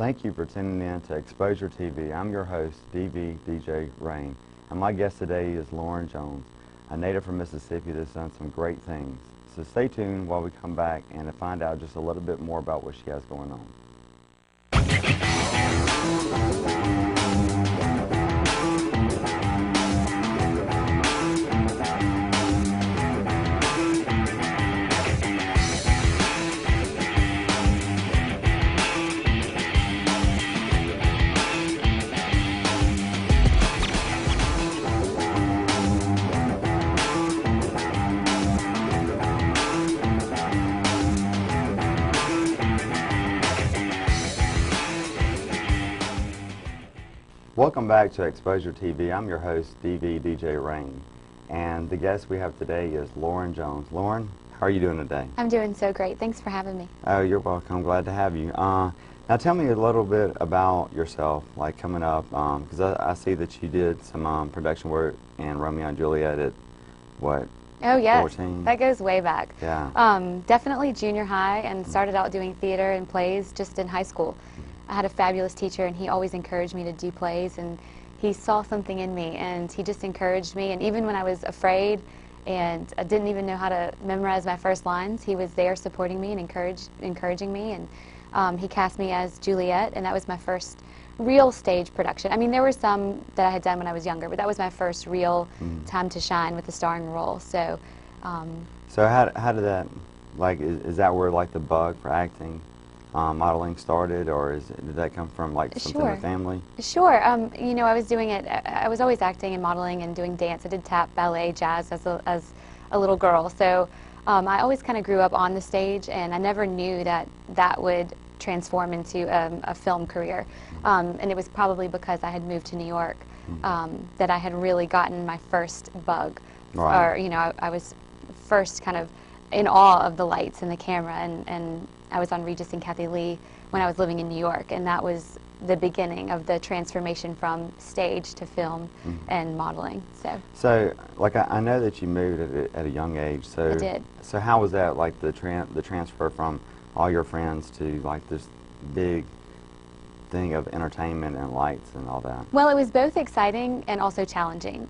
Thank you for tuning in to Exposure TV. I'm your host, DV DJ Rain, and my guest today is Lauren Jones, a native from Mississippi that's done some great things. So stay tuned while we come back and to find out just a little bit more about what she has going on. Welcome back to Exposure TV. I'm your host, DV DJ Rain, and the guest we have today is Lauren Jones. Lauren, how are you doing today? I'm doing so great. Thanks for having me. Oh, you're welcome. Glad to have you. Now tell me a little bit about yourself, like coming up, because I see that you did some production work in Romeo and Juliet at, what, Oh, yes. 14? That goes way back. Yeah. Definitely junior high, and started out doing theater and plays just in high school. I had a fabulous teacher, and he always encouraged me to do plays, and he saw something in me, and he just encouraged me. And even when I was afraid and I didn't even know how to memorize my first lines, he was there supporting me and encouraging me. And he cast me as Juliet, and that was my first real stage production. I mean, there were some that I had done when I was younger, but that was my first real time to shine with a starring role. So, so how did that, like, is that where like the bug for acting, modeling started, or did that come from like something in the family? Sure. You know, I was doing it. I was always acting and modeling and doing dance. I did tap, ballet, jazz as a little girl. So I always kind of grew up on the stage, and I never knew that that would transform into a film career. And it was probably because I had moved to New York that I had really gotten my first bug. Right. Or, you know, I was first kind of in awe of the lights and the camera, and I was on Regis and Kathy Lee when I was living in New York, and that was the beginning of the transformation from stage to film and modeling. So like I know that you moved at a young age. So I did. So how was that, like the transfer from all your friends to like this big thing of entertainment and lights and all that? Well, it was both exciting and also challenging.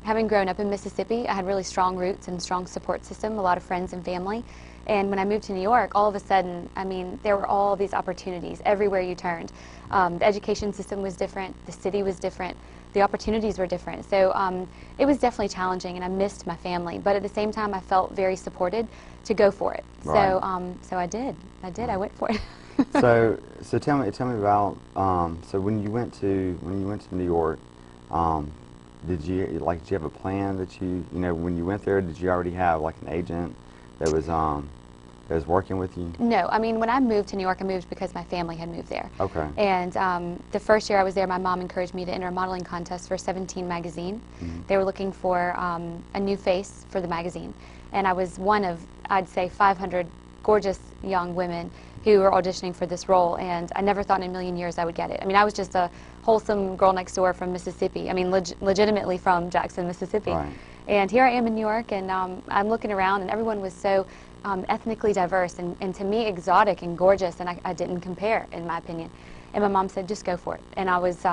Having grown up in Mississippi, I had really strong roots and strong support system, a lot of friends and family. And when I moved to New York, all of a sudden, I mean, there were all these opportunities everywhere you turned. The education system was different, the city was different, the opportunities were different. So it was definitely challenging, and I missed my family. But at the same time, I felt very supported to go for it. Right. So I did. I went for it. so tell me about so when you went to New York, did you have a plan that you know when you went there? Did you already have like an agent that was working with you? No, I mean, when I moved to New York, I moved because my family had moved there. Okay. And the first year I was there, my mom encouraged me to enter a modeling contest for 17 magazine. They were looking for a new face for the magazine, and I was one of, I'd say, 500 gorgeous young women who were auditioning for this role, and I never thought in a million years I would get it. I mean, I was just a wholesome girl next door from Mississippi. I mean, legitimately from Jackson, Mississippi. Right. And here I am in New York, and I'm looking around, and everyone was so ethnically diverse and to me exotic and gorgeous, and I didn't compare, in my opinion. And my mom said, just go for it. And I was,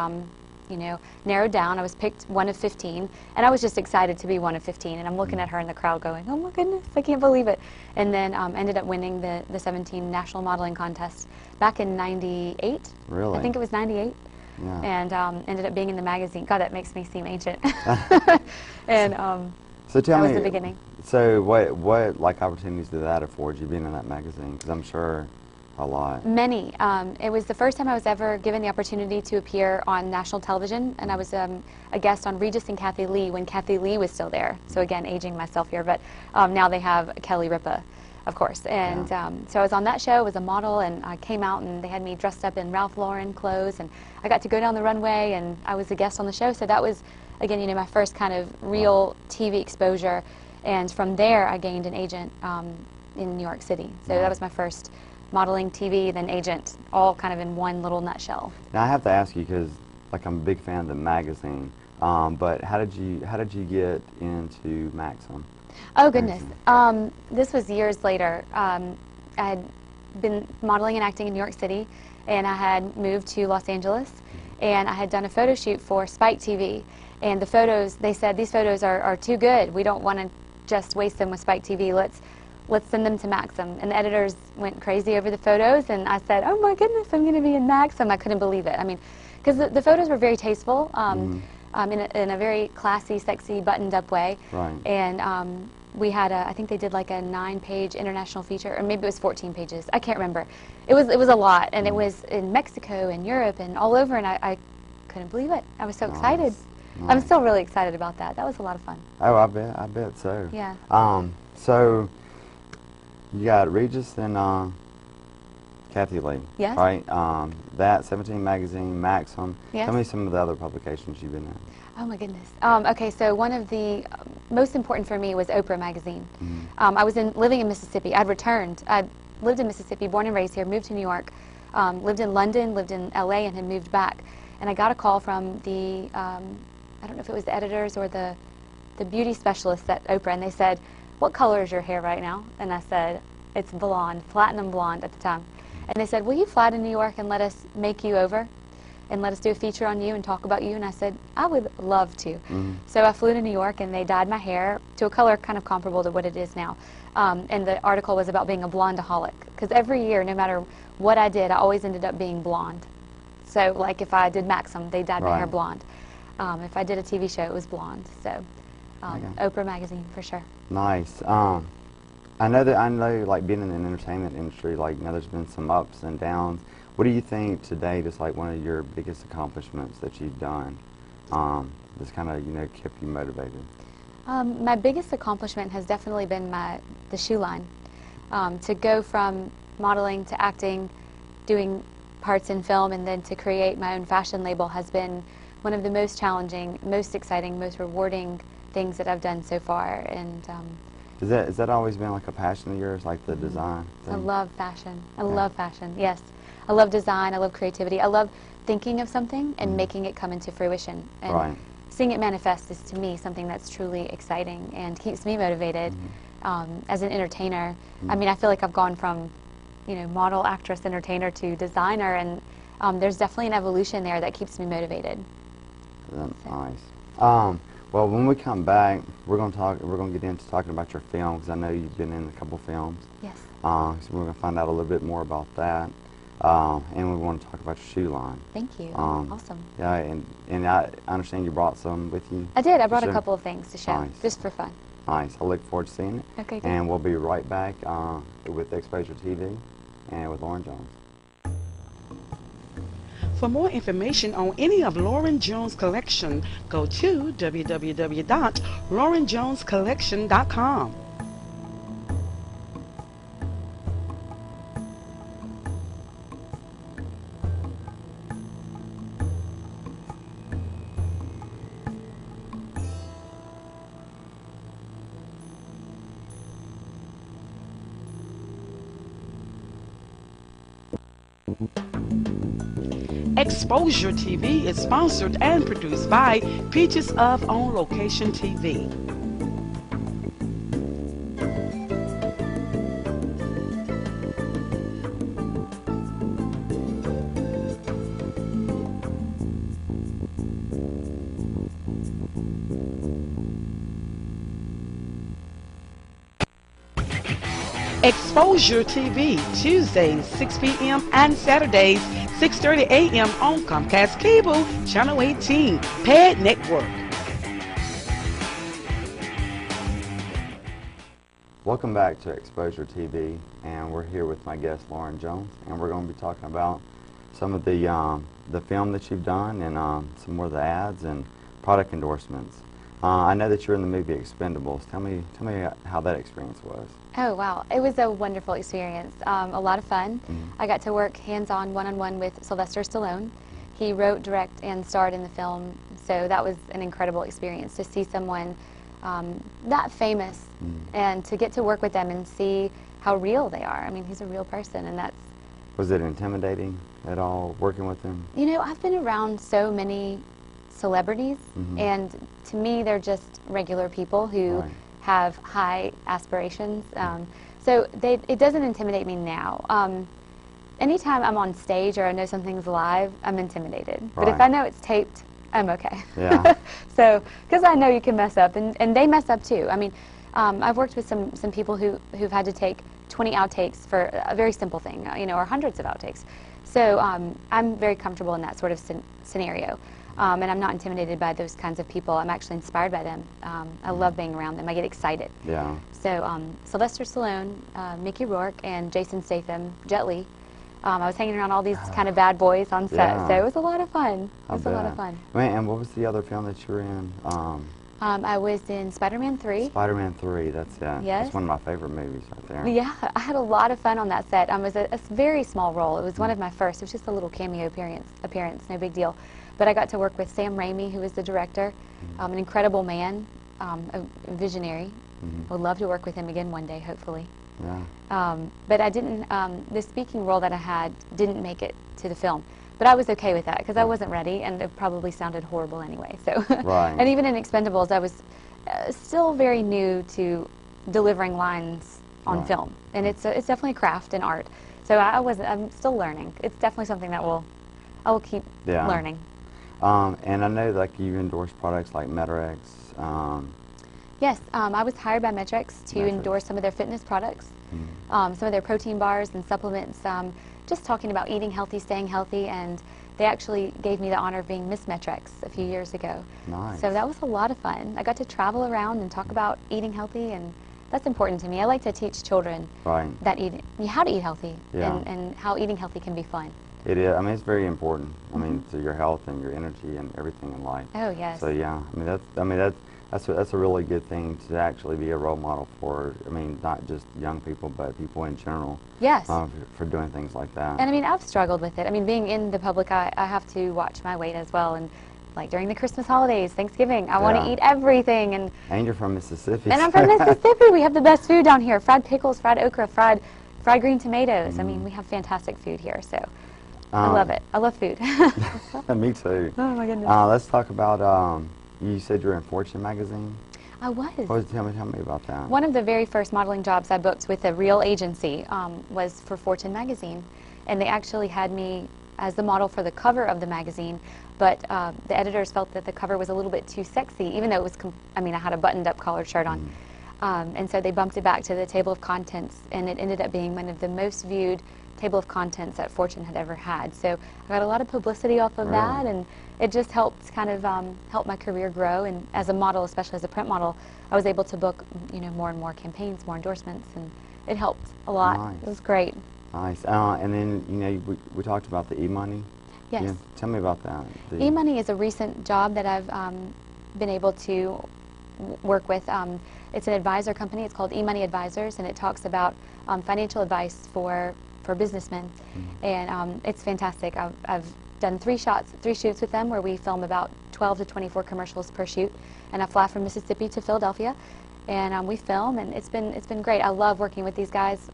you know, narrowed down. I was picked one of 15, and I was just excited to be one of 15. And I'm looking at her in the crowd going, oh my goodness, I can't believe it. And then ended up winning the 17 National Modeling Contest back in '98. Really? I think it was '98. Yeah. And ended up being in the magazine. God, that makes me seem ancient. And so tell that me, was the beginning. So what like opportunities did that afford you being in that magazine? Because I'm sure a lot. Many. It was the first time I was ever given the opportunity to appear on national television, and I was a guest on Regis and Kathy Lee when Kathy Lee was still there. So again, aging myself here, but now they have Kelly Ripa, of course. And so I was on that show as a model, and I came out and they had me dressed up in Ralph Lauren clothes, and I got to go down the runway, and I was a guest on the show. So that was, again, you know, my first kind of real TV exposure. And from there, I gained an agent in New York City. So that was my first modeling, TV, then agent, all kind of in one little nutshell. Now I have to ask you, because like I'm a big fan of the magazine, but how did you get into Maxim? Oh goodness, this was years later. I had been modeling and acting in New York City, and I had moved to Los Angeles, and I had done a photo shoot for Spike TV. And the photos, they said, these photos are too good. We don't want to just waste them with Spike TV. Let's send them to Maxim. And the editors went crazy over the photos, and I said, oh my goodness, I'm going to be in Maxim. I couldn't believe it. I mean, because the photos were very tasteful, in a very classy, sexy, buttoned-up way. Right. And we had I think they did like a 9-page international feature, or maybe it was 14 pages. I can't remember. It was a lot, and it was in Mexico and Europe and all over, and I couldn't believe it. I was so excited. Nice. I'm still really excited about that. That was a lot of fun. Oh, I bet so. Yeah. So you got Regis and Kathy Lee. Yes. Right. That 17 magazine, Maxim. Yes. Tell me some of the other publications you've been in. Oh my goodness. Okay, so one of the most important for me was Oprah magazine. I was living in Mississippi. I'd returned. I lived in Mississippi, born and raised here, moved to New York, lived in London, lived in LA, and had moved back. And I got a call from the, I don't know if it was the editors or the beauty specialists at Oprah, and they said, what color is your hair right now? And I said, it's blonde, platinum blonde at the time. And they said, will you fly to New York and let us make you over? And let us do a feature on you and talk about you? And I said, I would love to. So I flew to New York, and they dyed my hair to a color kind of comparable to what it is now. And the article was about being a blondeaholic, because every year, no matter what I did, I always ended up being blonde. So like if I did Maxim, they dyed my hair blonde. If I did a TV show, it was blonde. So Oprah magazine, for sure. Nice. I know like being in the entertainment industry, like, you know, there's been some ups and downs. What do you think today is like one of your biggest accomplishments that you've done that's kind of, you know, kept you motivated? My biggest accomplishment has definitely been the shoe line. To go from modeling to acting, doing parts in film, and then to create my own fashion label has been one of the most challenging, most exciting, most rewarding things that I've done so far. And has that always been like a passion of yours, like the design thing? I love fashion. I love fashion, yes. I love design, I love creativity. I love thinking of something and making it come into fruition. And seeing it manifest is, to me, something that's truly exciting and keeps me motivated as an entertainer. I mean, I feel like I've gone from, you know, model, actress, entertainer to designer, and there's definitely an evolution there that keeps me motivated. Nice. Well, when we come back, we're going to get into talking about your film, because I know you've been in a couple films. Yes. So we're going to find out a little bit more about that. And we want to talk about your shoe line. Thank you. Awesome. Yeah, and I understand you brought some with you. I did. I brought a couple of things to show, Nice. just for fun. Nice. I look forward to seeing it. Okay, good. And we'll be right back with Exposure TV and with Lauren Jones. For more information on any of Lauren Jones' collection, go to www.laurenjonescollection.com. Exposure TV is sponsored and produced by Peaches of On Location TV. Exposure TV, Tuesdays 6 p.m. and Saturdays 6:30 a.m. on Comcast Cable, Channel 18, PAD Network. Welcome back to Exposure TV, and we're here with my guest Lauren Jones, and we're going to be talking about some of the film that you've done and some more of the ads and product endorsements. I know that you're in the movie Expendables. Tell me how that experience was. Oh, wow. It was a wonderful experience. A lot of fun. I got to work hands-on, one-on-one with Sylvester Stallone. He wrote, directed, and starred in the film, so that was an incredible experience to see someone that famous and to get to work with them and see how real they are. I mean, he's a real person, and that's... Was it intimidating at all, working with him? You know, I've been around so many celebrities, and to me, they're just regular people who have high aspirations. So it doesn't intimidate me now. anytime I'm on stage or I know something's live, I'm intimidated. But if Right. I know it's taped, I'm okay. Yeah. So, because I know you can mess up, and they mess up too. I mean, I've worked with some people who've had to take 20 outtakes for a very simple thing, or hundreds of outtakes. So I'm very comfortable in that sort of scenario. And I'm not intimidated by those kinds of people. I'm actually inspired by them. I love being around them. I get excited. Yeah. So Sylvester Stallone, Mickey Rourke, and Jason Statham, Jet Li. I was hanging around all these kind of bad boys on set, Yeah. so it was a lot of fun. It I was a lot bet. of fun. Wait, and what was the other film that you were in? I was in Spider-Man 3. Spider-Man 3. That's Yes. That's one of my favorite movies right there. Yeah, I had a lot of fun on that set. It was a very small role. It was one of my first. It was just a little cameo appearance, no big deal. But I got to work with Sam Raimi, who was the director, an incredible man, a visionary. Would love to work with him again one day, hopefully. Yeah. But I didn't, the speaking role that I had didn't make it to the film. But I was okay with that because I wasn't ready, and it probably sounded horrible anyway. So, Right. And even in Expendables, I was still very new to delivering lines on Right. film, and it's definitely a craft and art. So I'm still learning. It's definitely something that I will keep Yeah. learning. And I know like you endorse products like Medarex. Yes, I was hired by Metrex to Metrex. endorse some of their fitness products, some of their protein bars and supplements, just talking about eating healthy, staying healthy, and they actually gave me the honor of being Miss Metrex a few years ago. Nice. So that was a lot of fun. I got to travel around and talk about eating healthy, and that's important to me. I like to teach children Right. that how to eat healthy Yeah. and how eating healthy can be fun. It is. I mean, it's very important. I mean, to your health and your energy and everything in life. Oh, yes. So yeah, I mean that's a really good thing to actually be a role model for. I mean, not just young people, but people in general. Yes. For doing things like that. And I mean, I've struggled with it. I mean, being in the public eye, I have to watch my weight as well. And like during the Christmas holidays, Thanksgiving, I want Yeah. to eat everything. And you're from Mississippi. I'm from Mississippi. We have the best food down here: fried pickles, fried okra, fried green tomatoes. I mean, we have fantastic food here. So I love it. I love food. Me too. Oh my goodness. Let's talk about. You said you're in Fortune magazine. I was. Tell me about that. One of the very first modeling jobs I booked with a real agency was for Fortune magazine, and they actually had me as the model for the cover of the magazine, but the editors felt that the cover was a little bit too sexy, even though it was, I had a buttoned-up collared shirt on. And so they bumped it back to the table of contents, and it ended up being one of the most viewed table of contents that Fortune had ever had. So I got a lot of publicity off of that, and it just helped kind of help my career grow. And as a model, especially as a print model, I was able to book more and more campaigns, more endorsements, and it helped a lot. Nice. It was great. Nice. And then we talked about the eMoney. Yes. Yeah, tell me about that. eMoney is a recent job that I've been able to work with. It's an advisor company. It's called eMoney Advisors, and it talks about financial advice for businessmen. And it's fantastic. I've done 3 shoots with them where we film about 12 to 24 commercials per shoot, and I fly from Mississippi to Philadelphia, and we film, and it's been great. I love working with these guys.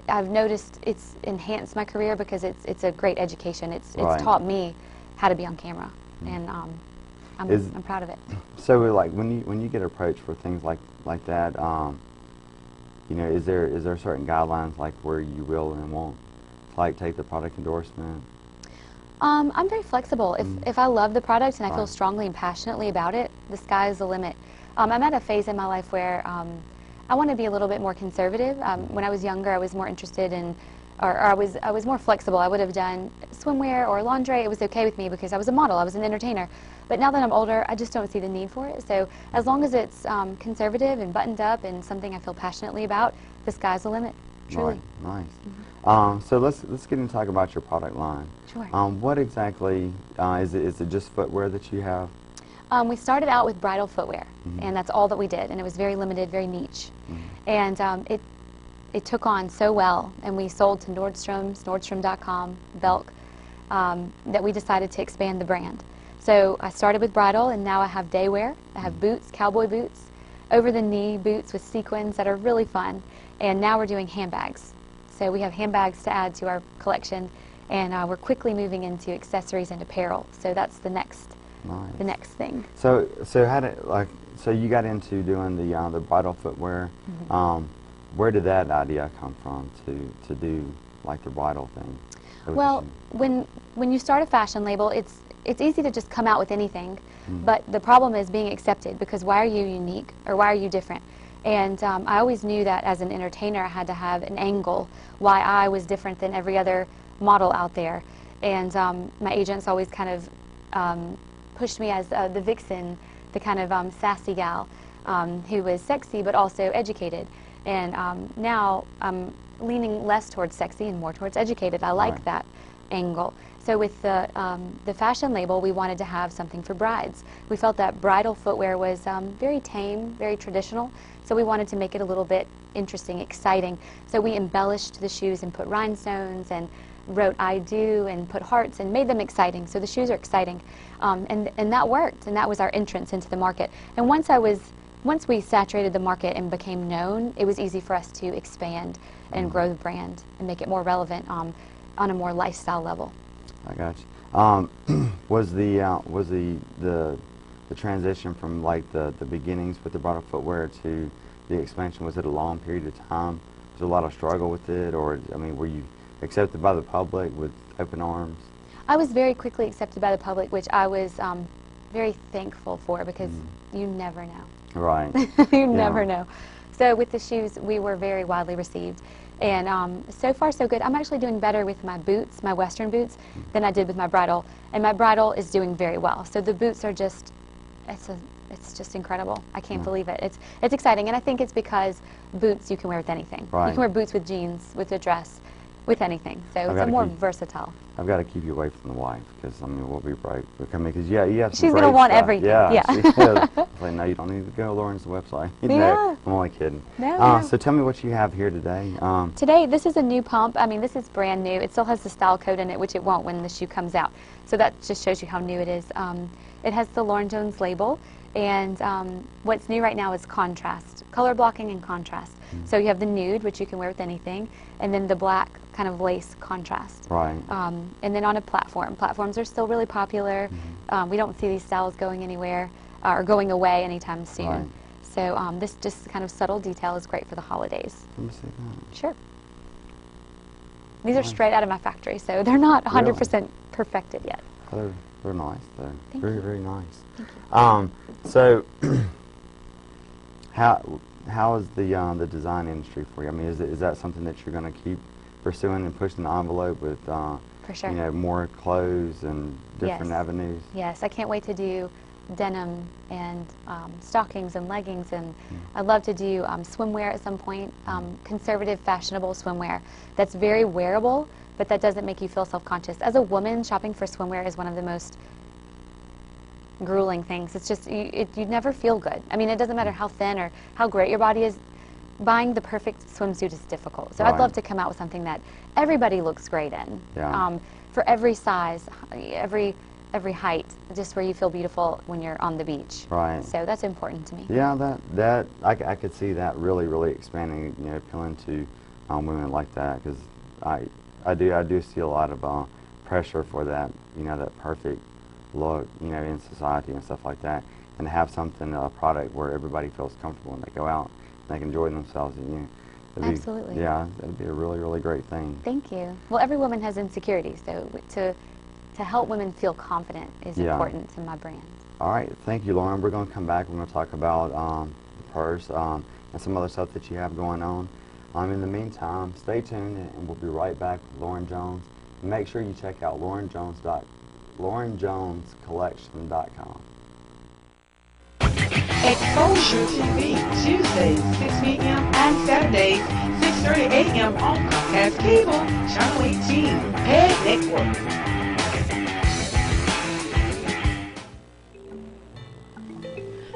I've noticed it's enhanced my career because it's a great education. It's Right. taught me how to be on camera, and I'm proud of it. So like when you get approached for things like that, is there certain guidelines like where you will and won't like take the product endorsement? I'm very flexible. If I love the product and I feel Right. strongly and passionately about it, the sky's the limit. I'm at a phase in my life where I want to be a little bit more conservative. When I was younger, I was more interested in, or I was more flexible. I would have done swimwear or lingerie. It was okay with me because I was a model. I was an entertainer. But now that I'm older, I just don't see the need for it. So as long as it's conservative and buttoned up and something I feel passionately about, the sky's the limit. Truly. Right. Nice. So let's get into talk about your product line. Sure. What exactly is it? Is it just footwear that you have? We started out with bridal footwear, and that's all that we did, and it was very limited, very niche. And it took on so well, and we sold to Nordstrom's, Nordstrom.com, Belk, that we decided to expand the brand. So I started with bridal, and now I have day wear. I have boots, cowboy boots, over-the-knee boots with sequins that are really fun, and now we're doing handbags. So we have handbags to add to our collection, and we're quickly moving into accessories and apparel. So that's the next thing. So how did so you got into doing the bridal footwear? Where did that idea come from to do like the bridal thing? Well, when you start a fashion label, it's easy to just come out with anything, but the problem is being accepted, because why are you unique, or why are you different? And I always knew that as an entertainer I had to have an angle why I was different than every other model out there. And my agents always kind of pushed me as the vixen, the kind of sassy gal who was sexy but also educated. And now I'm leaning less towards sexy and more towards educated. I like that angle. So with the fashion label, we wanted to have something for brides. We felt that bridal footwear was very tame, very traditional, so we wanted to make it a little bit interesting, exciting. So we embellished the shoes and put rhinestones and wrote "I do" and put hearts and made them exciting. So the shoes are exciting, and that worked, and that was our entrance into the market. And once we saturated the market and became known, it was easy for us to expand and grow the brand and make it more relevant on a more lifestyle level. I got you. Was the transition from like the beginnings with the bridal footwear to the expansion, was it a long period of time? Was there a lot of struggle with it, or I mean, were you accepted by the public with open arms? I was very quickly accepted by the public, which I was very thankful for, because you never know. Right. You never know. So with the shoes, we were very widely received. And so far, so good. I'm actually doing better with my boots, my Western boots, than I did with my bridal. And my bridal is doing very well. So the boots are just, it's just incredible. I can't believe it. It's exciting. And I think it's because boots you can wear with anything. Right. You can wear boots with jeans, with a dress, with anything. So it's a more versatile. I've got to keep you away from the wife, because I mean we'll be right. Because you have some She's great gonna want stuff. everything. Yeah. Yeah. She is. Like, no, you don't need to go to Lauren's website. No, I'm only kidding. No. So tell me what you have here today. Today, this is a new pump. I mean, this is brand new. It still has the style code in it, which it won't when the shoe comes out. So that just shows you how new it is. It has the Lauren Jones label, and what's new right now is contrast, color blocking and contrast. So you have the nude, which you can wear with anything, and then the black kind of lace contrast. Right. And then on a platform. Platforms are still really popular. We don't see these styles going anywhere or going away anytime soon. Right. So this just kind of subtle detail is great for the holidays. Let me see that. Sure. These are straight out of my factory, so they're not 100% perfected yet. They're nice, though. Thank Very, you. very nice. So, how is the design industry for you? I mean, is that something that you're going to keep pursuing and pushing the envelope with, For sure. you know, more clothes and different avenues? Yes, I can't wait to do denim and stockings and leggings, and I'd love to do swimwear at some point, conservative, fashionable swimwear that's very wearable, but that doesn't make you feel self-conscious. As a woman, shopping for swimwear is one of the most grueling things. It's just, you never feel good. I mean, it doesn't matter how thin or how great your body is. Buying the perfect swimsuit is difficult. So I'd love to come out with something that everybody looks great in. Yeah. For every size, every height, just where you feel beautiful when you're on the beach. Right. So that's important to me. Yeah, I could see that really expanding, you know, appealing to women like that, because I do see a lot of pressure for that, you know, that perfect look, you know, in society and stuff like that, and to have something, a product where everybody feels comfortable when they go out and they can enjoy themselves, and you know, Absolutely. Yeah, that'd be a really great thing. Thank you. Well, every woman has insecurities, so to help women feel confident is important to my brand. All right, thank you, Lauren. We're going to come back. We're going to talk about the purse and some other stuff that you have going on. In the meantime, stay tuned, and we'll be right back with Lauren Jones. And make sure you check out LaurenJonesCollection.com. Exposure TV, Tuesdays, 6 p.m. and Saturdays, 6:30 a.m. on Comcast Cable, Channel 18, Ped Network.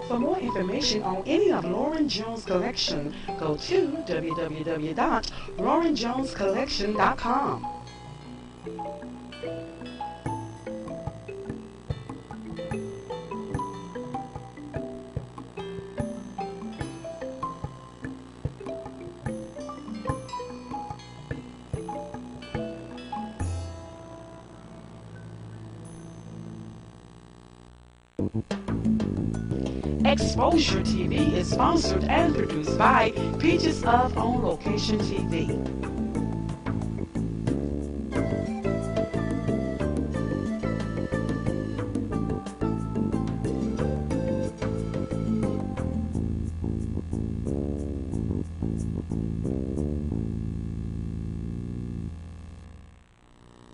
For more information on any of Lauren Jones' collection, go to www.laurenjonescollection.com. Exposure TV is sponsored and produced by Peaches of On Location TV.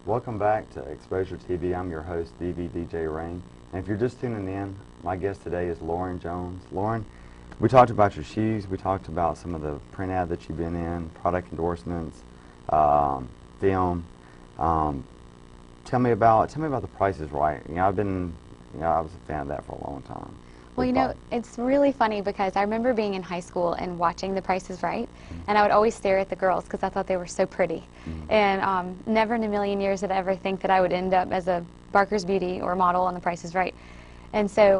Welcome back to Exposure TV. I'm your host, DJ Rain. And if you're just tuning in, my guest today is Lauren Jones. Lauren, we talked about your shoes. We talked about some of the print ad that you've been in, product endorsements, film. Tell me about The Price is Right. You know, I was a fan of that for a long time. Well, you know, it's really funny because I remember being in high school and watching The Price is Right, and I would always stare at the girls because I thought they were so pretty. And never in a million years did I ever think that I would end up as a Barker's Beauty or model on The Price is Right. And so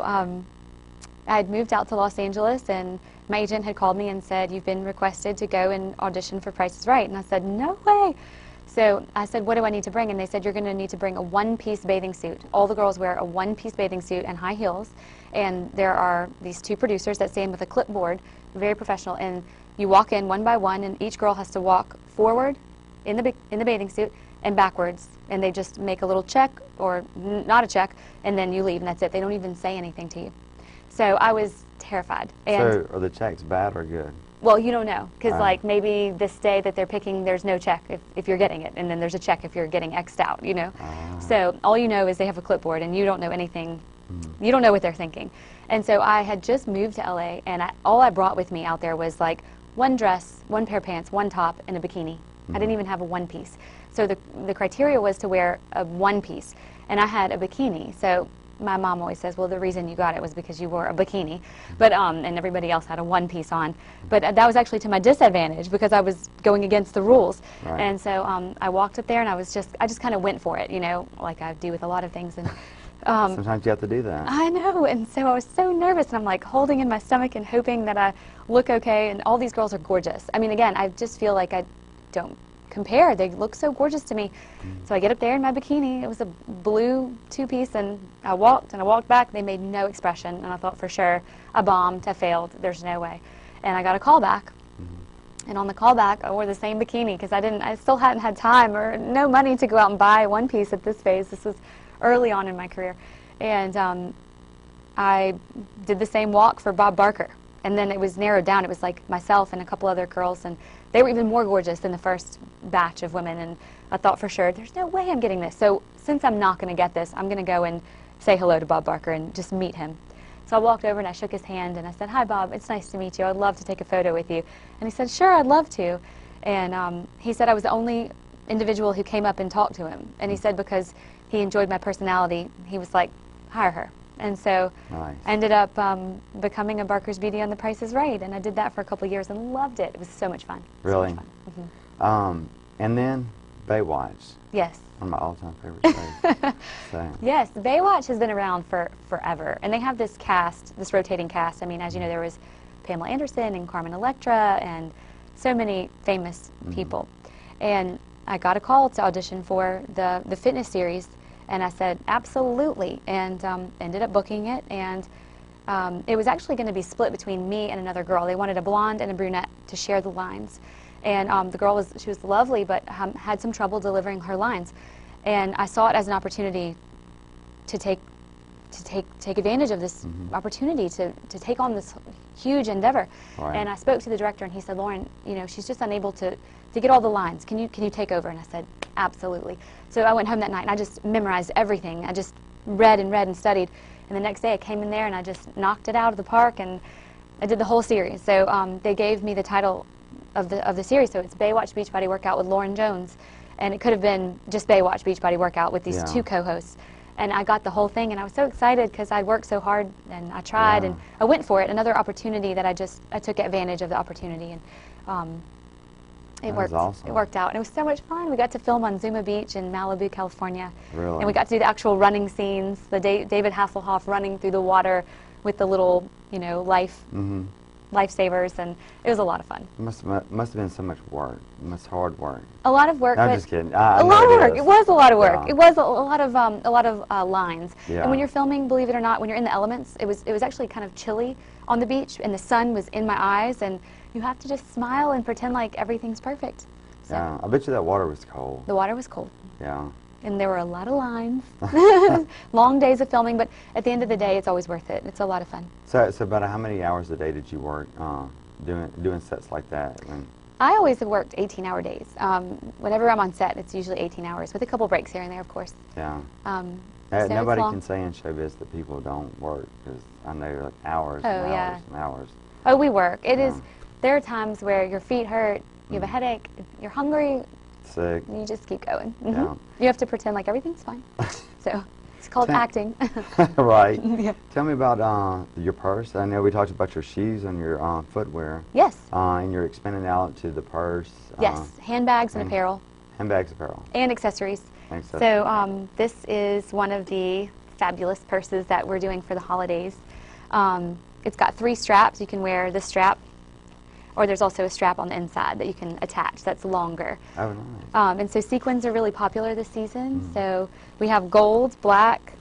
I had moved out to Los Angeles, and my agent had called me and said, "You've been requested to go and audition for Price is Right." And I said, "No way." So I said, "What do I need to bring?" And they said, "You're going to need to bring a one-piece bathing suit." All the girls wear a one-piece bathing suit and high heels. And there are these two producers that stand with a clipboard, very professional, and you walk in one by one, and each girl has to walk forward in the bathing suit and backwards, and they just make a little check or not a check, and then you leave, and that's it. They don't even say anything to you. So I was terrified. And so are the checks bad or good? well, you don't know, because like maybe this day that they're picking, there's no check if you're getting it, and then there's a check if you're getting X'd out, you know. So all you know is they have a clipboard, and you don't know anything. You don't know what they're thinking. And so I had just moved to LA, and all I brought with me out there was like one dress, one pair of pants, one top, and a bikini. I didn't even have a one piece. So the criteria was to wear a one piece, and I had a bikini. So my mom always says, well, the reason you got it was because you wore a bikini, but and everybody else had a one piece on. But that was actually to my disadvantage because I was going against the rules. Right. And so I walked up there, and I just kind of went for it, you know, like I do with a lot of things. And sometimes you have to do that. I know, and so I was so nervous, and I'm like holding in my stomach and hoping that I look okay, and all these girls are gorgeous. I mean, again, I just feel like I don't compare. They look so gorgeous to me. So I get up there in my bikini. It was a blue two-piece, and I walked back. They made no expression, and I thought for sure I bombed, I failed, there's no way. And I got a call back. And on the call back, I wore the same bikini because I still hadn't had time or no money to go out and buy one piece at this phase. This was early on in my career. And I did the same walk for Bob Barker. And then it was narrowed down. It was like myself and a couple other girls, and they were even more gorgeous than the first batch of women. And I thought for sure, there's no way I'm getting this. So since I'm not going to get this, I'm going to go and say hello to Bob Barker and just meet him. So I walked over and I shook his hand and I said, "Hi, Bob, it's nice to meet you. I'd love to take a photo with you." And he said, "Sure, I'd love to." And he said I was the only individual who came up and talked to him. And he said because he enjoyed my personality, he was like, "Hire her." And so Nice. I ended up becoming a Barker's Beauty on The Price is Right, and I did that for a couple of years and loved it. It was so much fun. Really? So much fun. And then Baywatch, Yes. one of my all-time favorite shows. So, Yes, Baywatch has been around for forever, and they have this cast, this rotating cast. I mean, as you know, there was Pamela Anderson and Carmen Electra and so many famous people. And I got a call to audition for the fitness series, and I said, absolutely, and ended up booking it. And it was actually going to be split between me and another girl. They wanted a blonde and a brunette to share the lines. And the girl she was lovely, but had some trouble delivering her lines. And I saw it as an opportunity to take advantage of this opportunity to take on this huge endeavor. Right. And I spoke to the director, and he said, "Lauren, you know, she's just unable to get all the lines. Can you take over?" And I said, "Absolutely." So I went home that night and I just memorized everything. I just read and studied. And the next day I came in there and I just knocked it out of the park, and I did the whole series. So they gave me the title of the series. So it's Baywatch Beachbody Workout with Lauren Jones, and it could have been just Baywatch Beachbody Workout with these two co-hosts. And I got the whole thing, and I was so excited because I'd worked so hard, and I tried, and I went for it. Another opportunity that I took advantage of the opportunity, and it worked. Awesome. It worked out, and it was so much fun. We got to film on Zuma Beach in Malibu, California, Really? and we got to do the actual running scenes. The David Hasselhoff running through the water with the little, you know, lifesavers, and it was a lot of fun. It must have been so much work. Hard work. A lot of work. No, but I'm just kidding. A lot of work. It was a lot of work. Yeah. It was a lot of lines. Yeah. And when you're filming, believe it or not, when you're in the elements, it was actually kind of chilly on the beach, and the sun was in my eyes, and you have to just smile and pretend like everything's perfect. So Yeah, I bet you that water was cold. the water was cold, Yeah. and there were a lot of lines. Long days of filming, but at the end of the day, it's always worth it. It's a lot of fun. So about how many hours a day did you work doing sets like that? I always have worked 18-hour days. Whenever I'm on set, it's usually 18 hours, with a couple breaks here and there, of course. Yeah. So it's Nobody long. can say in showbiz that people don't work, because I know like hours Oh, and yeah. hours and hours. Oh, we work. It Yeah. is. There are times where your feet hurt, you have a headache, you're hungry, Sick. you just keep going. Yeah. You have to pretend like everything's fine. So it's called Tell- acting. Right. Yeah. Tell me about your purse. I know we talked about your shoes and your footwear. Yes. And you're expanding out to the purse. Yes. Handbags and and- apparel Handbags, apparel. and accessories. Thanks. So this is one of the fabulous purses that we're doing for the holidays. It's got 3 straps. You can wear this strap, or there's also a strap on the inside that you can attach that's longer. Oh, nice. And so sequins are really popular this season. So we have gold, black,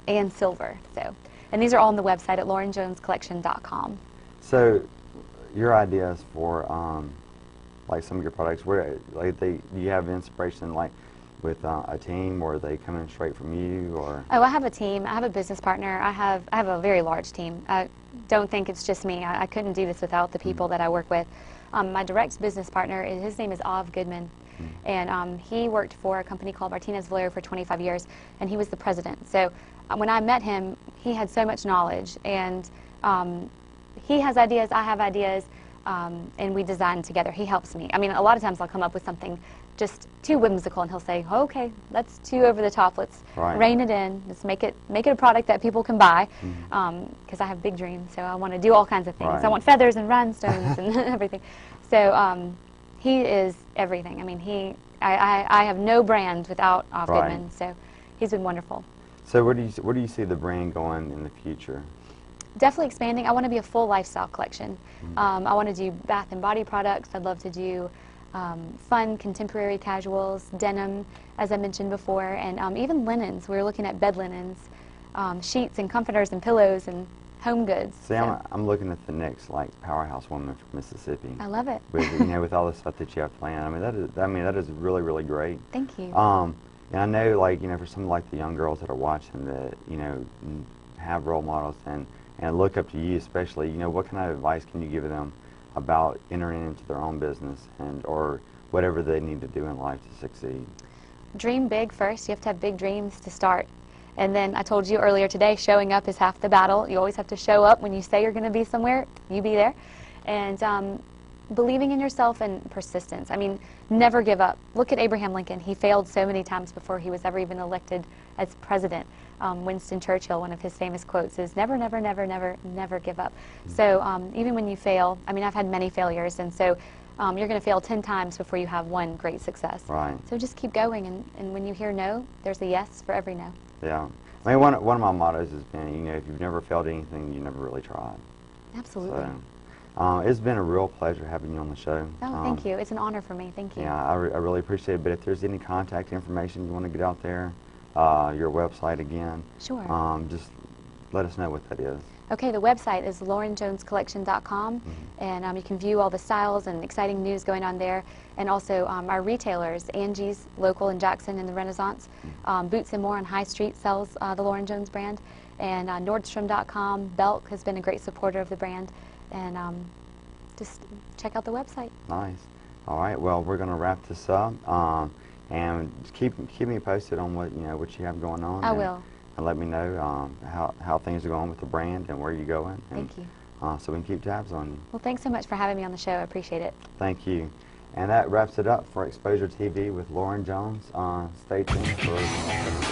and silver. So, and these are all on the website at laurenjonescollection.com. So, your ideas for like some of your products, where like do you have inspiration like with a team, or are they coming straight from you, or? Oh, I have a team. I have a business partner. I have a very large team. I don't think it's just me. I couldn't do this without the people that I work with. My direct business partner, his name is Ov Goodman, and he worked for a company called Martinez Valero for 25 years, and he was the president. So when I met him, he had so much knowledge, and he has ideas, I have ideas, and we design together. He helps me. I mean, a lot of times I'll come up with something just too whimsical, and he'll say, "Okay, that's too over the top. Let's Right. rein it in. Let's make it a product that people can buy." Because I have big dreams, so I want to do all kinds of things. Right. I want feathers and rhinestones and everything. So he is everything. I mean, I have no brand without Ov Right. Goodman. So he's been wonderful. So where do you see the brand going in the future? Definitely expanding. I want to be a full lifestyle collection. I want to do bath and body products. I'd love to do fun contemporary casuals, denim, as I mentioned before, and even linens. We were looking at bed linens, sheets and comforters and pillows and home goods. See, So I'm looking at the next like powerhouse woman from Mississippi. I love it. With with all the stuff that you have planned. I mean that is really great. Thank you. And I know like for some like the young girls that are watching that have role models and look up to you, especially what kind of advice can you give them about entering into their own business or whatever they need to do in life to succeed? Dream big first. You have to have big dreams to start. And then I told you earlier today, showing up is half the battle. You always have to show up. When you say you're going to be somewhere, you be there. And believing in yourself and persistence. I mean, never give up. Look at Abraham Lincoln. He failed so many times before he was ever even elected as president. Winston Churchill, one of his famous quotes is, never, never, never, never, never give up. So even when you fail, I mean, I've had many failures, and so you're going to fail 10 times before you have one great success. Right. So just keep going, and when you hear no, there's a yes for every no. Yeah. I mean, one of my mottos has been, if you've never failed anything, you never really tried. Absolutely. So, it's been a real pleasure having you on the show. Oh, thank you. It's an honor for me. Thank you. Yeah, I really appreciate it. But if there's any contact information you want to get out there, your website again, Sure. just let us know what that is. Okay, the website is laurenjonescollection.com, and you can view all the styles and exciting news going on there. And also our retailers, Angie's, local in Jackson in the Renaissance, Boots & More on High Street sells the Lauren Jones brand, and Nordstrom.com, Belk has been a great supporter of the brand, and just check out the website. Nice. All right. Well, we're going to wrap this up, and just keep me posted on what you have going on. I will. And let me know how things are going with the brand and where you're going. And, Thank you. So we can keep tabs on you. Well, thanks so much for having me on the show. I appreciate it. Thank you. And that wraps it up for Exposure TV with Lauren Jones. Stay tuned for